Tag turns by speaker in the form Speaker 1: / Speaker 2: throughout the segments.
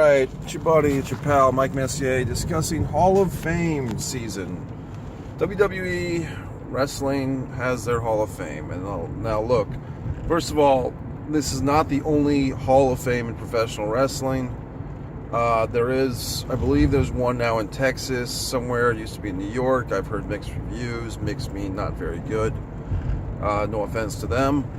Speaker 1: Alright, it's your buddy, it's your pal, Mike Messier, discussing Hall of Fame season. WWE Wrestling has their Hall of Fame. And now look, first of all, this is not the only Hall of Fame in professional wrestling. There is, I believe there's one now in Texas somewhere. It used to be in New York. I've heard mixed reviews. Mixed mean not very good. No offense to them.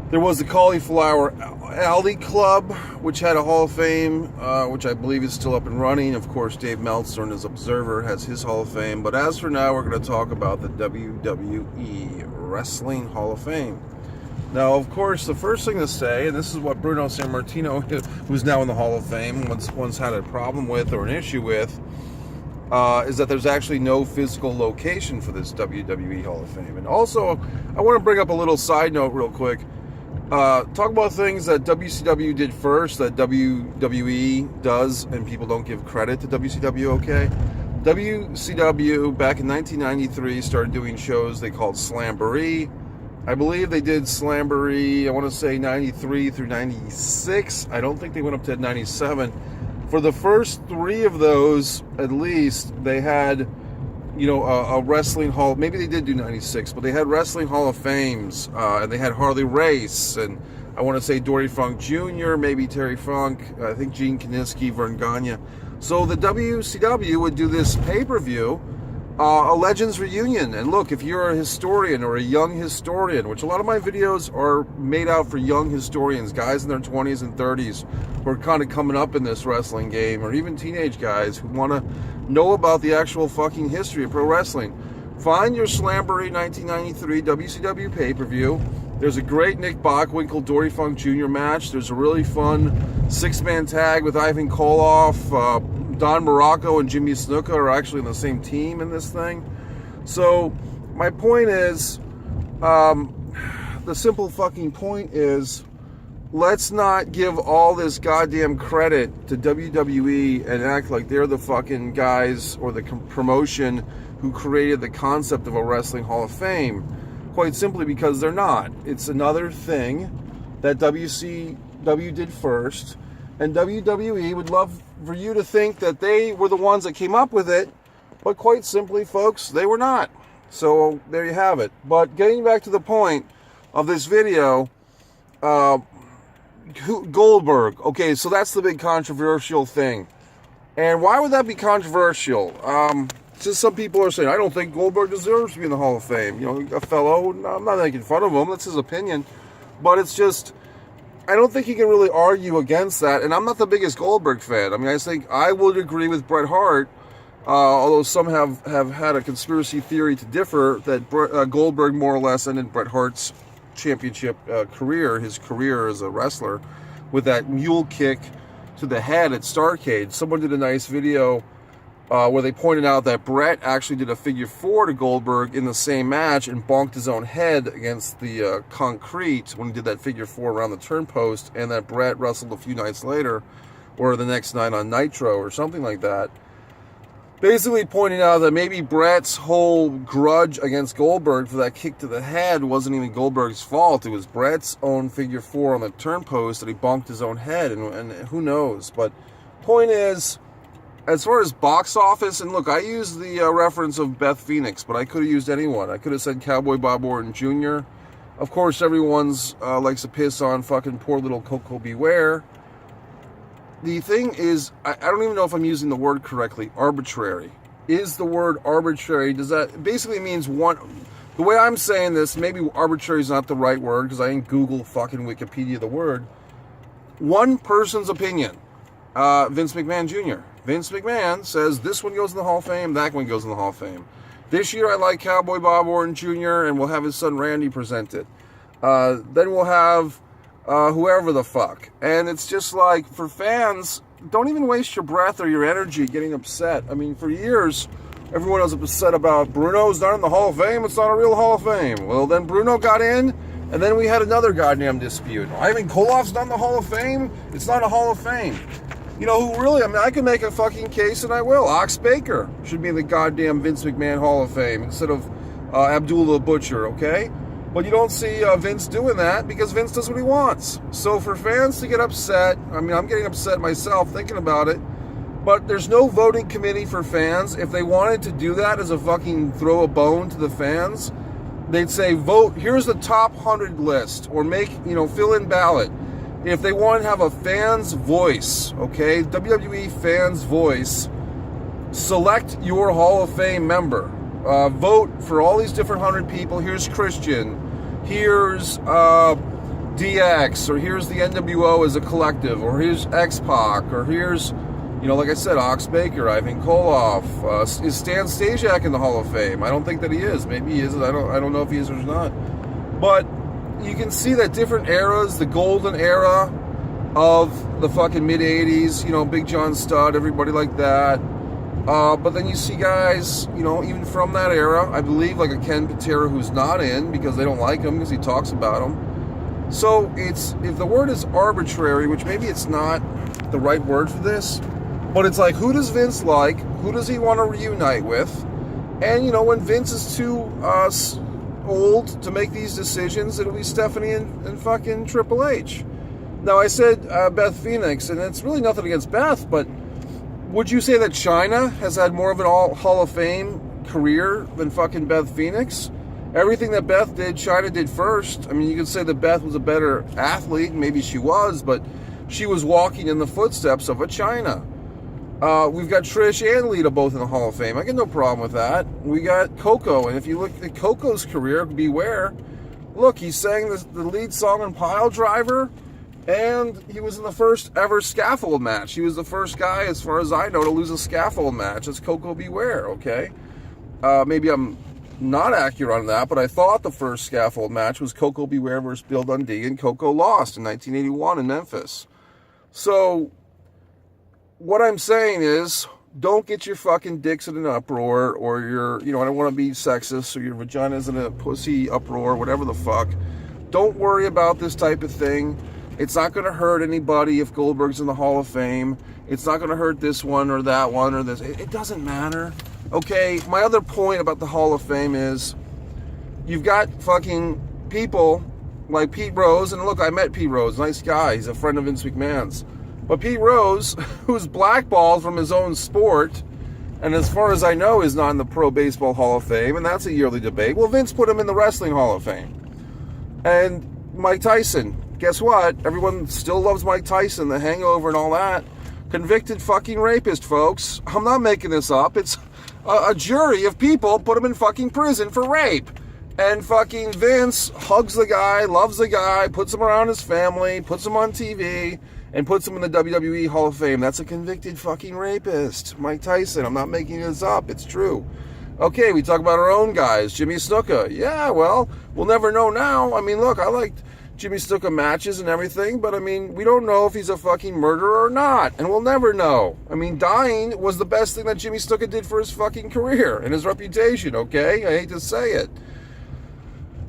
Speaker 1: There was the Cauliflower Alley Club, which had a Hall of Fame, which I believe is still up and running. Of course, Dave Meltzer and his Observer has his Hall of Fame. But as for now, we're going to talk about the WWE Wrestling Hall of Fame. Now, of course, the first thing to say, and this is what Bruno Sammartino, who's now in the Hall of Fame, once had a problem with or an issue with, is that there's actually no physical location for this WWE Hall of Fame. And also, I want to bring up a little side note real quick. Talk about things that WCW did first, that WWE does, and people don't give credit to WCW, okay? WCW, back in 1993, started doing shows they called Slamboree. I believe they did Slamboree, I want to say 93 through 96. I don't think they went up to 97. For the first three of those, at least, they had, you know, a wrestling hall. Maybe they did do 96, but they had wrestling Hall of Fames, and they had Harley Race, and I want to say Dory Funk Jr., maybe Terry Funk, I think Gene Kiniski, Vern Gagne. So the WCW would do this pay-per-view, a Legends Reunion. And look, if you're a historian or a young historian, which a lot of my videos are made out for young historians, guys in their 20s and 30s who are kind of coming up in this wrestling game, or even teenage guys who want to know about the actual fucking history of pro wrestling, find your Slamboree 1993 WCW pay-per-view. There's a great Nick Bockwinkel, Dory Funk Jr. match. There's a really fun six-man tag with Ivan Koloff. Don Morocco and Jimmy Snuka are actually in the same team in this thing. So my point is, the simple fucking point is, let's not give all this goddamn credit to WWE and act like they're the fucking guys or the promotion who created the concept of a Wrestling Hall of Fame. Quite simply because they're not. It's another thing that WCW did first, and WWE would love for you to think that they were the ones that came up with it, but quite simply, folks, they were not. So there you have it. But getting back to the point of this video, Goldberg. Okay, so that's the big controversial thing. And why would that be controversial? Just some people are saying, I don't think Goldberg deserves to be in the Hall of Fame. You know, a fellow, I'm not making fun of him, that's his opinion. But it's just, I don't think you can really argue against that. And I'm not the biggest Goldberg fan. I mean, I think I would agree with Bret Hart, although some have had a conspiracy theory to differ, that Goldberg more or less ended Bret Hart's championship career, his career as a wrestler, with that mule kick to the head at Starrcade. Someone did a nice video where they pointed out that Bret actually did a figure four to Goldberg in the same match and bonked his own head against the concrete when he did that figure four around the turnpost, and that Bret wrestled a few nights later, or the next night on Nitro or something like that, basically pointing out that maybe Bret's whole grudge against Goldberg for that kick to the head wasn't even Goldberg's fault. It was Bret's own figure four on the turnpost that he bonked his own head, and who knows. But point is, as far as box office, and look, I used the reference of Beth Phoenix, but I could have used anyone. I could have said Cowboy Bob Orton Jr. Of course, everyone's likes to piss on fucking poor little Coco Beware. The thing is, I don't even know if I'm using the word correctly, arbitrary. Is the word arbitrary, does that basically means one, the way I'm saying this, maybe arbitrary is not the right word, because I didn't Google fucking Wikipedia the word. One person's opinion, Vince McMahon Jr. Vince McMahon says this one goes in the Hall of Fame, that one goes in the Hall of Fame. This year I like Cowboy Bob Orton Jr., and we'll have his son Randy present it. Then we'll have whoever the fuck. And it's just like, for fans, don't even waste your breath or your energy getting upset. I mean, for years, everyone was upset about Bruno's not in the Hall of Fame, it's not a real Hall of Fame. Well, then Bruno got in, and then we had another goddamn dispute. Ivan Koloff's not in the Hall of Fame, it's not a Hall of Fame. You know who really, I mean, I can make a fucking case, and I will. Ox Baker should be in the goddamn Vince McMahon Hall of Fame instead of Abdullah the Butcher, okay? But you don't see Vince doing that because Vince does what he wants. So for fans to get upset, I mean, I'm getting upset myself thinking about it, but there's no voting committee for fans. If they wanted to do that as a fucking throw a bone to the fans, they'd say, vote, here's the top 100 list, or make, fill in ballot. If they want to have a fan's voice, okay, WWE fan's voice, select your Hall of Fame member. Vote for all these different 100 people. Here's Christian. Here's DX. Or here's the NWO as a collective. Or here's X-Pac. Or here's, like I said, Ox Baker, Ivan Koloff. Is Stan Stasiak in the Hall of Fame? I don't think that he is. Maybe he is. I don't know if he is or not. But you can see that different eras, the golden era of the fucking mid-'80s, Big John Studd, everybody like that. But then you see guys, even from that era, I believe like a Ken Patera who's not in because they don't like him because he talks about him. So if the word is arbitrary, which maybe it's not the right word for this, but it's like, who does Vince like? Who does he want to reunite with? And, when Vince is too old to make these decisions, it'll be Stephanie and fucking Triple H. Now, I said Beth Phoenix, and it's really nothing against Beth, but would you say that Chyna has had more of an Hall of Fame career than fucking Beth Phoenix? Everything that Beth did, Chyna did first. I mean, you could say that Beth was a better athlete. Maybe she was, but she was walking in the footsteps of a Chyna. We've got Trish and Lita both in the Hall of Fame. I get no problem with that. We got Coco, and if you look at Coco's career, Beware, look, he sang the lead song on Pile Driver, and he was in the first ever scaffold match. He was the first guy, as far as I know, to lose a scaffold match. It's Coco Beware, okay? Maybe I'm not accurate on that, but I thought the first scaffold match was Coco Beware versus Bill Dundee, and Coco lost in 1981 in Memphis. So what I'm saying is, don't get your fucking dicks in an uproar, or your, I don't want to be sexist, or your vagina's in a pussy uproar, whatever the fuck. Don't worry about this type of thing. It's not going to hurt anybody if Goldberg's in the Hall of Fame. It's not going to hurt this one or that one or this. It doesn't matter. Okay, my other point about the Hall of Fame is you've got fucking people like Pete Rose. And look, I met Pete Rose. Nice guy. He's a friend of Vince McMahon's. But Pete Rose, who's blackballed from his own sport, and as far as I know, is not in the Pro Baseball Hall of Fame, and that's a yearly debate. Well, Vince put him in the Wrestling Hall of Fame. And Mike Tyson, guess what? Everyone still loves Mike Tyson, The Hangover and all that. Convicted fucking rapist, folks. I'm not making this up. It's a jury of people put him in fucking prison for rape. And fucking Vince hugs the guy, loves the guy, puts him around his family, puts him on TV, and puts him in the WWE Hall of Fame. That's a convicted fucking rapist. Mike Tyson. I'm not making this up. It's true. Okay, we talk about our own guys. Jimmy Snuka. Yeah, well, we'll never know now. I mean, look, I liked Jimmy Snuka matches and everything, but I mean, we don't know if he's a fucking murderer or not, and we'll never know. I mean, dying was the best thing that Jimmy Snuka did for his fucking career and his reputation, okay? I hate to say it.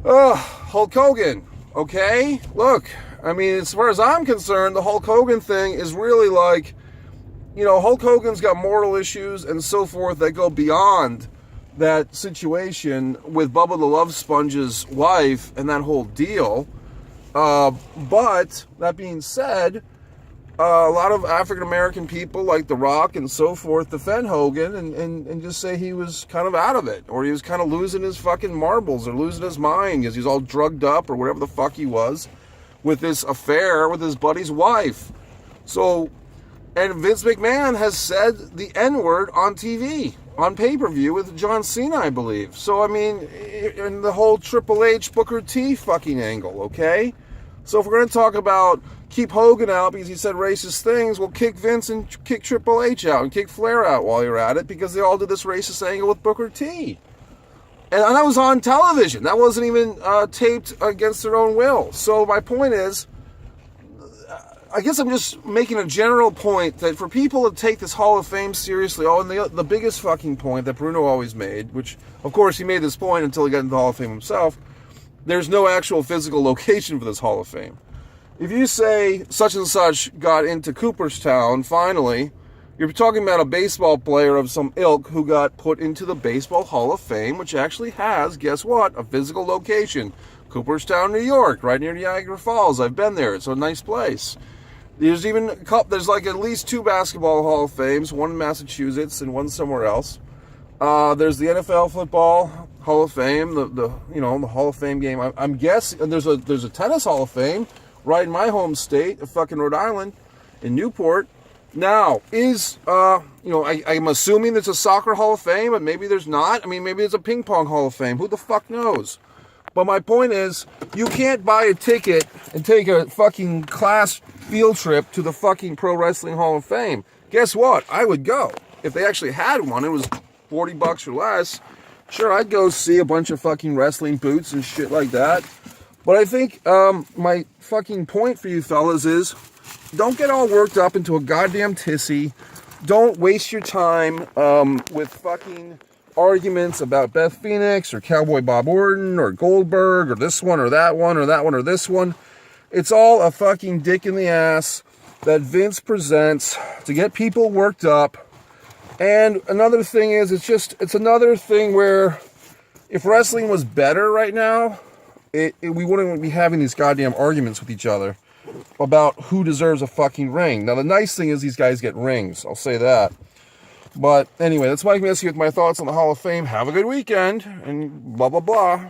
Speaker 1: Hulk Hogan, okay? Look, I mean, as far as I'm concerned, the Hulk Hogan thing is really like, Hulk Hogan's got moral issues and so forth that go beyond that situation with Bubba the Love Sponge's wife and that whole deal. But that being said, a lot of African-American people like The Rock and so forth defend Hogan and just say he was kind of out of it, or he was kind of losing his fucking marbles or losing his mind because he's all drugged up or whatever the fuck he was with this affair with his buddy's wife. So, and Vince McMahon has said the N-word on TV, on pay-per-view with John Cena, I believe. So, I mean, in the whole Triple H Booker T fucking angle, okay? So if we're going to talk about keep Hogan out because he said racist things, well, kick Vince and kick Triple H out and kick Flair out while you're at it, because they all did this racist angle with Booker T. And that was on television. That wasn't even taped against their own will. So my point is, I guess I'm just making a general point that for people to take this Hall of Fame seriously, and the biggest fucking point that Bruno always made, which, of course, he made this point until he got into the Hall of Fame himself, there's no actual physical location for this Hall of Fame. If you say such and such got into Cooperstown, finally, you're talking about a baseball player of some ilk who got put into the Baseball Hall of Fame, which actually has, guess what, a physical location. Cooperstown, New York, right near Niagara Falls. I've been there. It's a nice place. There's even a couple, there's like at least 2 basketball Hall of Fames, one in Massachusetts and one somewhere else. There's the NFL football Hall of Fame, the Hall of Fame game. I'm guessing, and there's a tennis Hall of Fame right in my home state of fucking Rhode Island, in Newport. Now, I'm assuming there's a soccer Hall of Fame, but maybe there's not. I mean, maybe there's a ping pong Hall of Fame. Who the fuck knows? But my point is, you can't buy a ticket and take a fucking class field trip to the fucking Pro Wrestling Hall of Fame. Guess what? I would go. If they actually had one, it was $40 or less. Sure, I'd go see a bunch of fucking wrestling boots and shit like that. But I think my fucking point for you fellas is, don't get all worked up into a goddamn tissy. Don't waste your time with fucking arguments about Beth Phoenix or Cowboy Bob Orton or Goldberg or this one or that one or that one or this one. It's all a fucking dick in the ass that Vince presents to get people worked up. And another thing is, it's another thing where if wrestling was better right now, we wouldn't be having these goddamn arguments with each other about who deserves a fucking ring. Now, the nice thing is these guys get rings. I'll say that. But anyway, that's Mike Messier with my thoughts on the Hall of Fame. Have a good weekend, and blah, blah, blah.